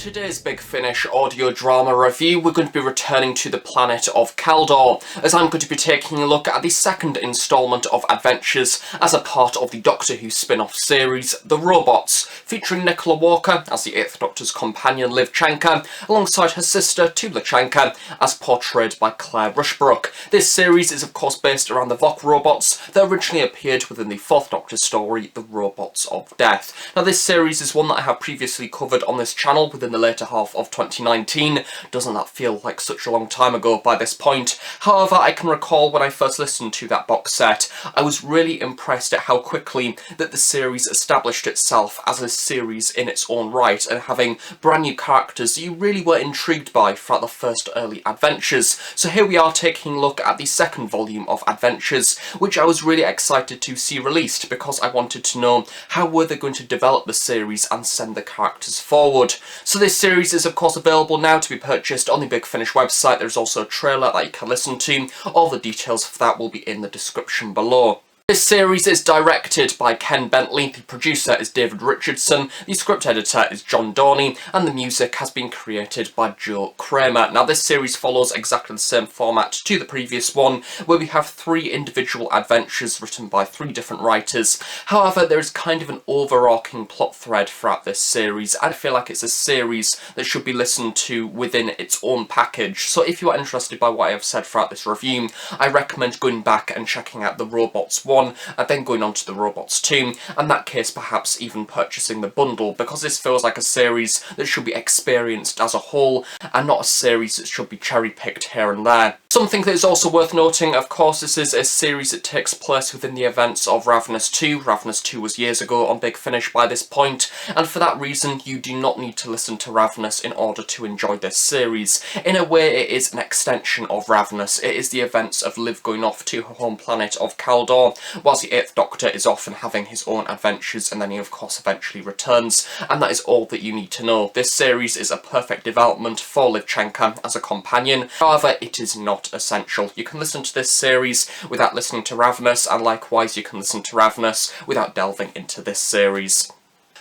today's Big Finish audio drama review, we're going to be returning to the planet of Kaldor, as I'm going to be taking a look at the second instalment of adventures as a part of the Doctor Who spin-off series, The Robots, featuring Nicola Walker as the 8th Doctor's companion Liv Chenka, alongside her sister Tula Chenka, as portrayed by Claire Rushbrook. This series is of course based around the Voc Robots that originally appeared within the 4th Doctor's story, The Robots of Death. Now this series is one that I have previously covered on this channel within the later half of 2019. Doesn't that feel like such a long time ago by this point? However, I can recall when I first listened to that box set, I was really impressed at how quickly that the series established itself as a series in its own right, and having brand new characters you really were intrigued by throughout the first early adventures. So here we are taking a look at the second volume of adventures, which I was really excited to see released because I wanted to know how were they going to develop the series and send the characters forward. So this series is of course available now to be purchased on the Big Finish website. There's also a trailer that you can listen to. All the details for that will be in the description below. This series is directed by Ken Bentley, the producer is David Richardson, the script editor is John Dorney, and the music has been created by Joe Kramer. Now this series follows exactly the same format to the previous one, where we have 3 individual adventures written by 3 different writers. However, there is kind of an overarching plot thread throughout this series. I feel like it's a series that should be listened to within its own package. So if you are interested by what I have said throughout this review, I recommend going back and checking out The Robots 1, and then going on to The Robots 2, and in that case perhaps even purchasing the bundle, because this feels like a series that should be experienced as a whole, and not a series that should be cherry-picked here and there. Something that is also worth noting, of course, this is a series that takes place within the events of Ravenous 2. Ravenous 2 was years ago on Big Finish by this point, and for that reason you do not need to listen to Ravenous in order to enjoy this series. In a way it is an extension of Ravenous. It is the events of Liv going off to her home planet of Kaldor, whilst the 8th Doctor is off and having his own adventures, and then he of course eventually returns, and that is all that you need to know. This series is a perfect development for Liv Chenka as a companion. However, it is not essential. You can listen to this series without listening to Ravenous, and likewise you can listen to Ravenous without delving into this series.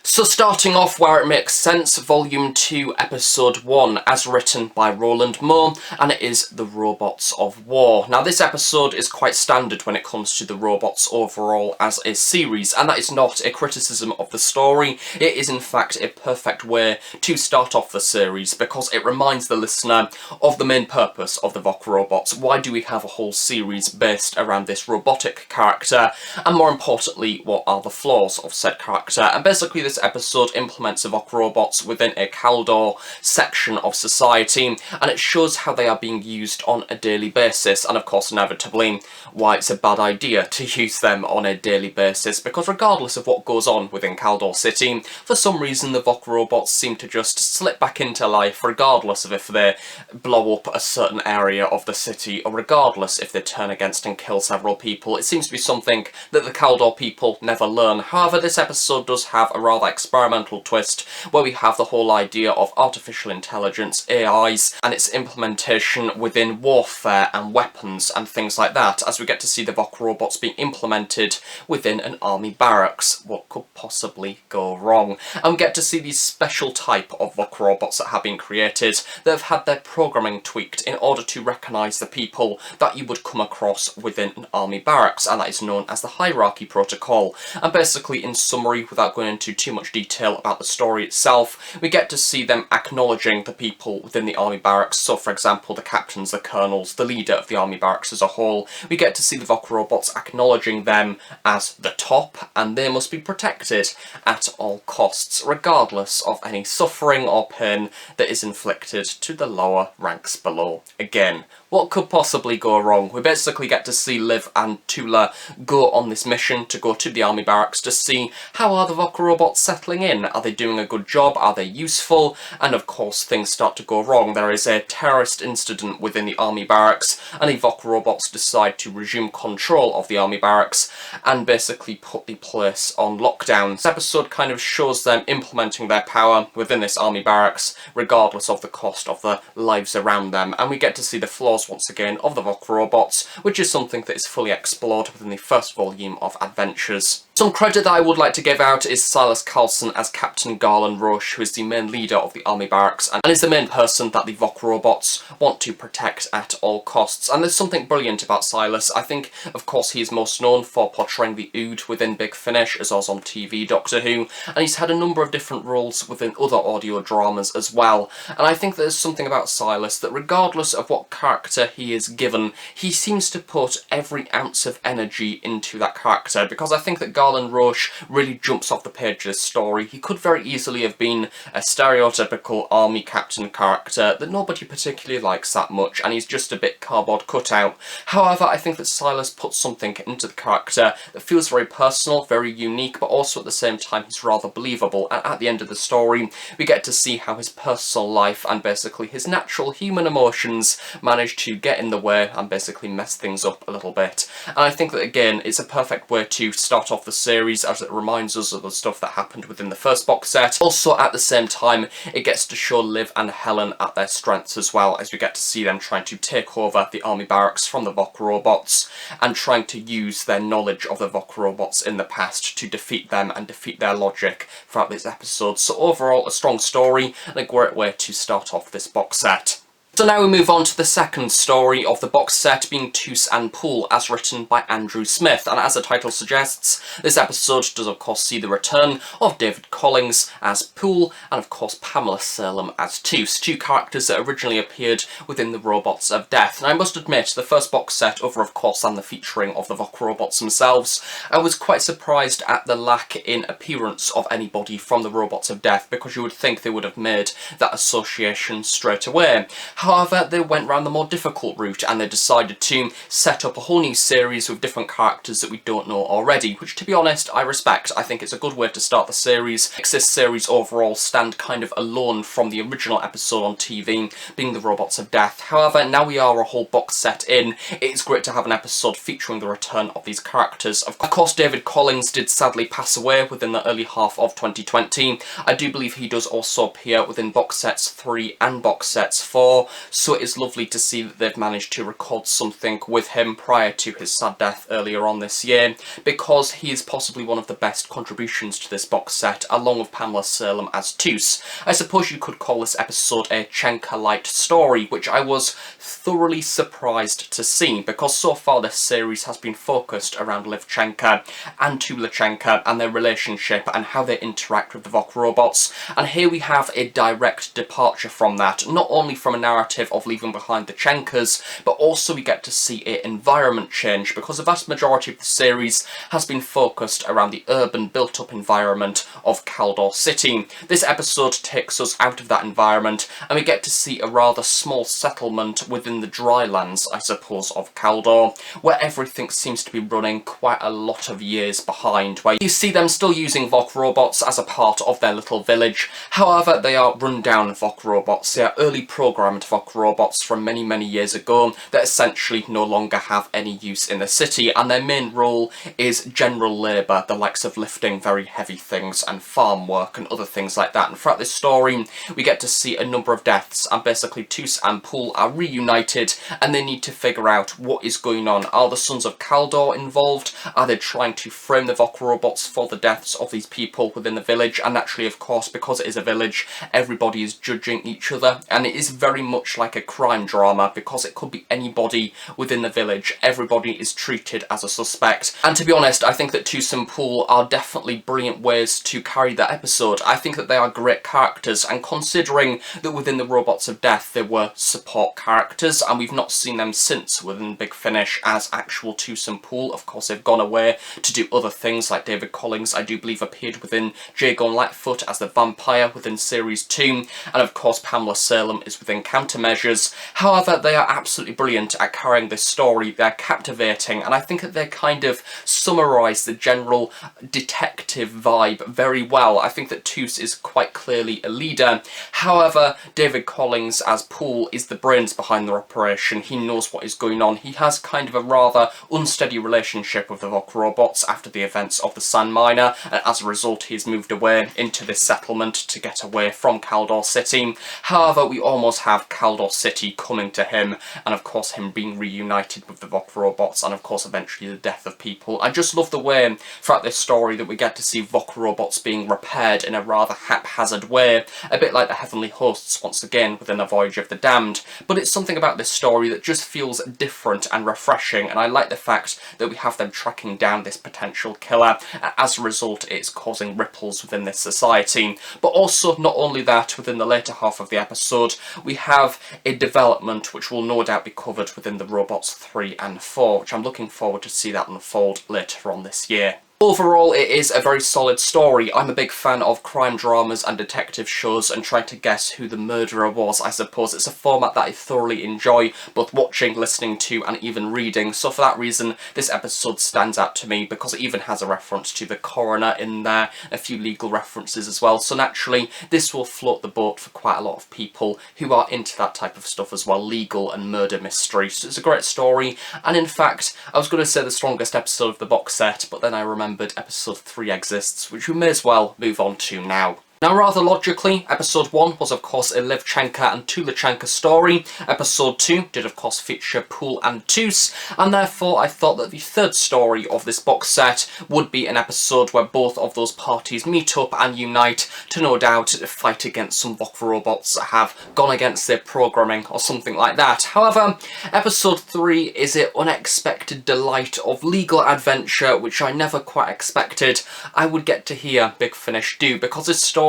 So starting off where it makes sense, Volume 2, Episode 1, as written by Roland Moore, and it is The Robots of War. Now this episode is quite standard when it comes to the robots overall as a series, and that is not a criticism of the story. It is in fact a perfect way to start off the series, because it reminds the listener of the main purpose of the Voc Robots. Why do we have a whole series based around this robotic character, and more importantly, what are the flaws of said character? And basically this episode implements the Voc Robots within a Kaldor section of society, and it shows how they are being used on a daily basis, and of course inevitably why it's a bad idea to use them on a daily basis, because regardless of what goes on within Kaldor City, for some reason the Voc Robots seem to just slip back into life, regardless of if they blow up a certain area of the city, or regardless if they turn against and kill several people. It seems to be something that the Kaldor people never learn. However, this episode does have a rather experimental twist, where we have the whole idea of artificial intelligence, AIs, and its implementation within warfare and weapons and things like that, as we get to see the Voc Robots being implemented within an army barracks. What could possibly go wrong? And we get to see these special type of Voc Robots that have been created that have had their programming tweaked in order to recognise the people that you would come across within an army barracks, and that is known as the hierarchy protocol. And basically, in summary, without going into too much detail about the story itself, we get to see them acknowledging the people within the army barracks. So for example, the captains, the colonels, the leader of the army barracks as a whole. We get to see the Voc Robots acknowledging them as the top, and they must be protected at all costs, regardless of any suffering or pain that is inflicted to the lower ranks below. Again, what could possibly go wrong? We basically get to see Liv and Tula go on this mission to go to the army barracks to see how are the Voc Robots settling in. Are they doing a good job? Are they useful? And of course things start to go wrong. There is a terrorist incident within the army barracks, and the Voc Robots decide to resume control of the army barracks and basically put the place on lockdown. This episode kind of shows them implementing their power within this army barracks, regardless of the cost of the lives around them, and we get to see the flaws once again of the Voc Robots, which is something that is fully explored within the first volume of Adventures. Some credit that I would like to give out is Silas Carlson as Captain Garland Roche, who is the main leader of the Army Barracks and is the main person that the Voc Robots want to protect at all costs. And there's something brilliant about Silas. I think, of course, he is most known for portraying the Ood within Big Finish, as well as on TV Doctor Who, and he's had a number of different roles within other audio dramas as well. And I think there's something about Silas that regardless of what character he is given, he seems to put every ounce of energy into that character, because I think that Garland Roche really jumps off the page of this story. He could very easily have been a stereotypical army captain character that nobody particularly likes that much, and he's just a bit cardboard cutout. However, I think that Silas puts something into the character that feels very personal, very unique, but also at the same time he's rather believable, and at the end of the story we get to see how his personal life and basically his natural human emotions manage to get in the way and basically mess things up a little bit. And I think that again it's a perfect way to start off the series, as it reminds us of the stuff that happened within the first box set. Also at the same time it gets to show Liv and Helen at their strengths as well, as we get to see them trying to take over the Army Barracks from the Voc Robots and trying to use their knowledge of the Voc Robots in the past to defeat them and defeat their logic throughout this episode. So overall a strong story and a great way to start off this box set. So now we move on to the second story of the box set, being Tucs and Pool, as written by Andrew Smith, and as the title suggests, this episode does of course see the return of David Collings as Pool, and of course Pamela Salem as Tucs, two characters that originally appeared within the Robots of Death. And I must admit, the first box set, over of course than the featuring of the Voc Robots themselves, I was quite surprised at the lack in appearance of anybody from the Robots of Death, because you would think they would have made that association straight away. However, they went round the more difficult route and they decided to set up a whole new series with different characters that we don't know already, which to be honest I respect. I think it's a good way to start the series. Makes this series overall stand kind of alone from the original episode on TV, being the Robots of Death. However, now we are a whole box set in, it's great to have an episode featuring the return of these characters. Of course, David Collings did sadly pass away within the early half of 2020. I do believe he does also appear within box sets 3 and box sets 4. So it is lovely to see that they've managed to record something with him prior to his sad death earlier on this year, because he is possibly one of the best contributions to this box set, along with Pamela Salem as Tucs. I suppose you could call this episode a Chenka-light story, which I was thoroughly surprised to see, because so far this series has been focused around Liv Chenka and Tula Chenka and their relationship and how they interact with the Voc Robots, and here we have a direct departure from that, not only from a narrative of leaving behind the Chenkas, but also we get to see an environment change, because the vast majority of the series has been focused around the urban built-up environment of Kaldor City. This episode takes us out of that environment and we get to see a rather small settlement within the drylands, I suppose, of Kaldor, where everything seems to be running quite a lot of years behind, where you see them still using Voc Robots as a part of their little village. However, they are run-down Voc Robots. They are early programmed Voc Robots from many years ago that essentially no longer have any use in the city, and their main role is general labour, the likes of lifting very heavy things and farm work and other things like that. And throughout this story we get to see a number of deaths, and basically Tucs and Pool are reunited and they need to figure out what is going on. Are the Sons of Kaldor involved? Are they trying to frame the Voc Robots for the deaths of these people within the village? And naturally, of course, because it is a village, everybody is judging each other, and it is very much like a crime drama, because it could be anybody within the village. Everybody is treated as a suspect. And to be honest, I think that Tucs and Pool are definitely brilliant ways to carry that episode. I think that they are great characters, and considering that within the Robots of Death they were support characters and we've not seen them since within Big Finish as actual Tucs and Pool. Of course, they've gone away to do other things, like David Collings, I do believe, appeared within Jagon Lightfoot as the vampire within Series 2, and of course Pamela Salem is within Countermeasures. However, they are absolutely brilliant at carrying this story. They're captivating, and I think that they kind of summarise the general detective vibe very well. I think that Tucs is quite clearly a leader. However, David Collings as Pool is the brains behind the operation. He knows what is going on. He has kind of a rather unsteady relationship with the Voc Robots after the events of the Sand Miner, and as a result he's moved away into this settlement to get away from Kaldor City. However, we almost have Kaldor City coming to him, and of course him being reunited with the Voc Robots, and of course eventually the death of people. I just love the way throughout this story that we get to see Voc Robots being repaired in a rather haphazard way, a bit like the Heavenly Hosts once again within A Voyage of the Damned. But it's something about this story that just feels different and refreshing, and I like the fact that we have them tracking down this potential killer, and as a result it's causing ripples within this society. But also, not only that, within the later half of the episode we have a development which will no doubt be covered within the Robots 3 and 4, which I'm looking forward to see that unfold later on this year. Overall, it is a very solid story. I'm a big fan of crime dramas and detective shows and trying to guess who the murderer was. I suppose it's a format that I thoroughly enjoy, both watching, listening to, and even reading. So for that reason, this episode stands out to me because it even has a reference to the coroner in there, a few legal references as well. So naturally, this will float the boat for quite a lot of people who are into that type of stuff as well, legal and murder mystery. So it's a great story, and in fact, I was going to say the strongest episode of the box set, but then I remembered episode 3 exists, which we may as well move on to now. Now, rather logically, episode 1 was of course a Liv Chenka and Tula Chenka story. Episode 2 did of course feature Pool and Tucs, and therefore I thought that the third story of this box set would be an episode where both of those parties meet up and unite to no doubt fight against some Voc Robots that have gone against their programming or something like that. However, episode 3 is an unexpected delight of legal adventure which I never quite expected I would get to hear Big Finish do, because this story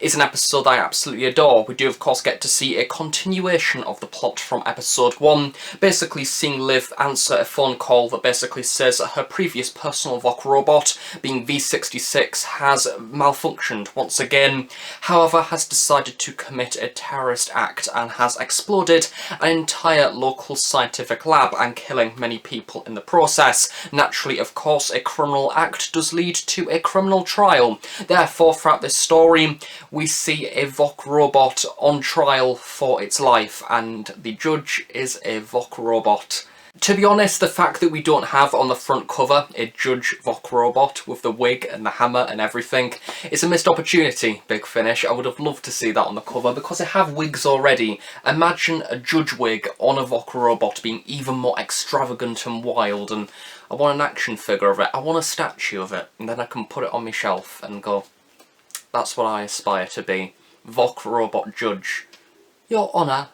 is an episode I absolutely adore. We do of course get to see a continuation of the plot from episode 1, basically seeing Liv answer a phone call that basically says that her previous personal Voc Robot, being V66, has malfunctioned once again, however has decided to commit a terrorist act and has exploded an entire local scientific lab and killing many people in the process. Naturally, of course, a criminal act does lead to a criminal trial. Therefore, throughout this story we see a Voc Robot on trial for its life, and the judge is a Voc Robot. To be honest, the fact that we don't have on the front cover a Judge Voc Robot with the wig and the hammer and everything is a missed opportunity, Big Finish. I would have loved to see that on the cover because they have wigs already. Imagine a Judge wig on a Voc Robot being even more extravagant and wild, and I want an action figure of it. I want a statue of it, and then I can put it on my shelf and go, that's what I aspire to be. Voc Robot Judge. Your Honour.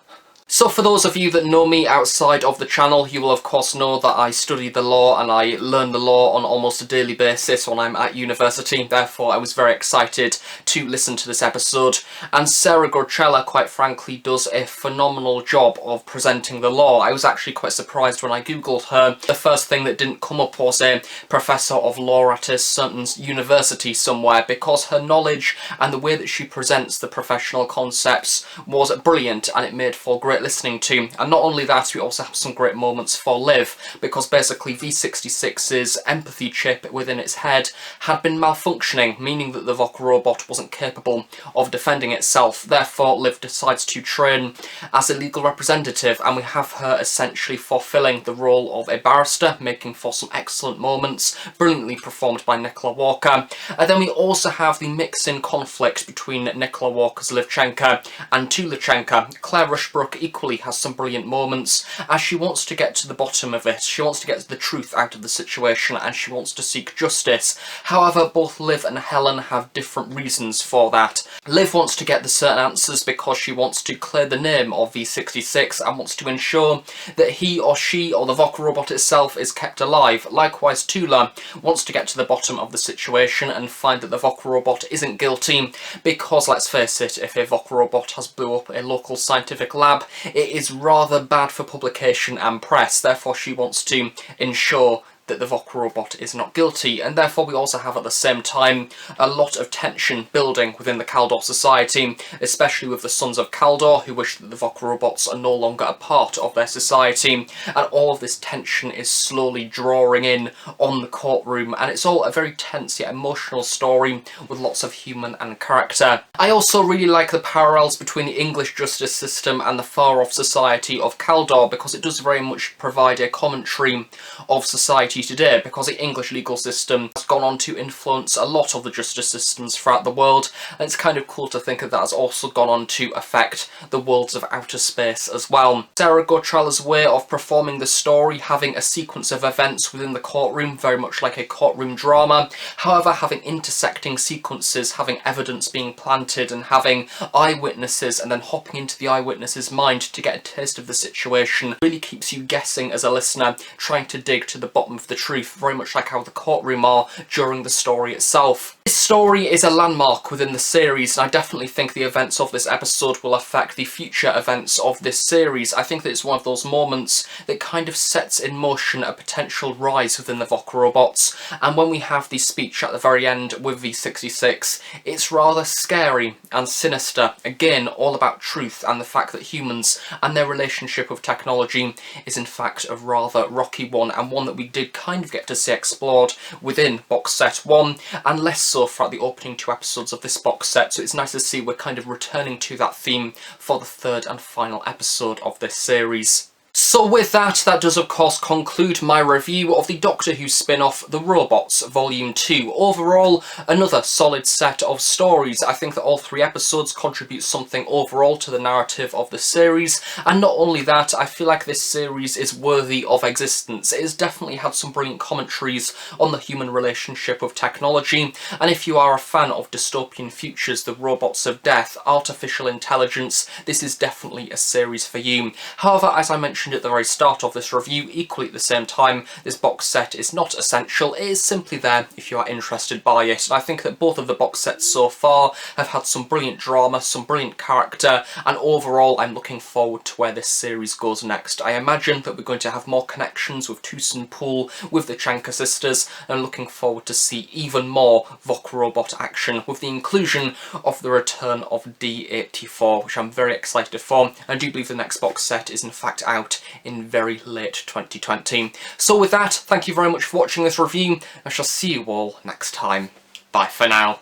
So for those of you that know me outside of the channel, you will of course know that I study the law and I learn the law on almost a daily basis when I'm at university. Therefore I was very excited to listen to this episode, and Sarah Gorchella quite frankly does a phenomenal job of presenting the law. I was actually quite surprised when I googled her. The first thing that didn't come up was a professor of law at a certain university somewhere, because her knowledge and the way that she presents the professional concepts was brilliant, and it made for great listening to. And not only that, we also have some great moments for Liv, because basically V66's empathy chip within its head had been malfunctioning, meaning that the Voc Robot wasn't capable of defending itself. Therefore Liv decides to train as a legal representative, and we have her essentially fulfilling the role of a barrister, making for some excellent moments, brilliantly performed by Nicola Walker. And then we also have the mix-in conflict between Nicola Walker's Liv Chenka and Tula Chenka. Claire Rushbrook equally has some brilliant moments, as she wants to get to the bottom of it. She wants to get the truth out of the situation, and she wants to seek justice. However, both Liv and Helen have different reasons for that. Liv wants to get the certain answers because she wants to clear the name of V66 and wants to ensure that he or she or the Voc Robot itself is kept alive. Likewise, Tula wants to get to the bottom of the situation and find that the Voc Robot isn't guilty, because let's face it, if a Voc Robot has blew up a local scientific lab, it is rather bad for publication and press. Therefore she wants to ensure that the Voc Robot is not guilty, and therefore we also have at the same time a lot of tension building within the Kaldor society, especially with the Sons of Kaldor, who wish that the Voc Robots are no longer a part of their society, and all of this tension is slowly drawing in on the courtroom, and it's all a very tense yet emotional story with lots of human and character. I also really like the parallels between the English justice system and the far-off society of Kaldor, because it does very much provide a commentary of society society today, because the English legal system has gone on to influence a lot of the justice systems throughout the world, and it's kind of cool to think that has also gone on to affect the worlds of outer space as well. Sarah Gottrell's way of performing the story, having a sequence of events within the courtroom, very much like a courtroom drama, however having intersecting sequences, having evidence being planted and having eyewitnesses and then hopping into the eyewitness's mind to get a taste of the situation, really keeps you guessing as a listener, trying to dig to the bottom of the truth, very much like how the courtroom are during the story itself. This story is a landmark within the series, and I definitely think the events of this episode will affect the future events of this series. I think that it's one of those moments that kind of sets in motion a potential rise within the Voc Robots, and when we have the speech at the very end with V66, it's rather scary and sinister. Again, all about truth and the fact that humans and their relationship with technology is in fact a rather rocky one, and one that we did kind of get to see explored within box set 1, and less so throughout the opening 2 episodes of this box set, so it's nice to see we're kind of returning to that theme for the 3rd and final episode of this series. So with that does of course conclude my review of the Doctor Who spin-off The Robots Volume 2. Overall, another solid set of stories. I think that all 3 episodes contribute something overall to the narrative of the series, and not only that, I feel like this series is worthy of existence. It has definitely had some brilliant commentaries on the human relationship with technology, and if you are a fan of dystopian futures, the robots of death, artificial intelligence, this is definitely a series for you. However, as I mentioned at the very start of this review, equally at the same time, this box set is not essential. It is simply there if you are interested by it, and I think that both of the box sets so far have had some brilliant drama, some brilliant character, and overall I'm looking forward to where this series goes next. I imagine that we're going to have more connections with Tucs and Pool, with the Chenka Sisters, and I'm looking forward to see even more Voc Robot action with the inclusion of the return of D84, which I'm very excited for. I do believe the next box set is in fact out in very late 2020. So with that, thank you very much for watching this review. I shall see you all next time. Bye for now.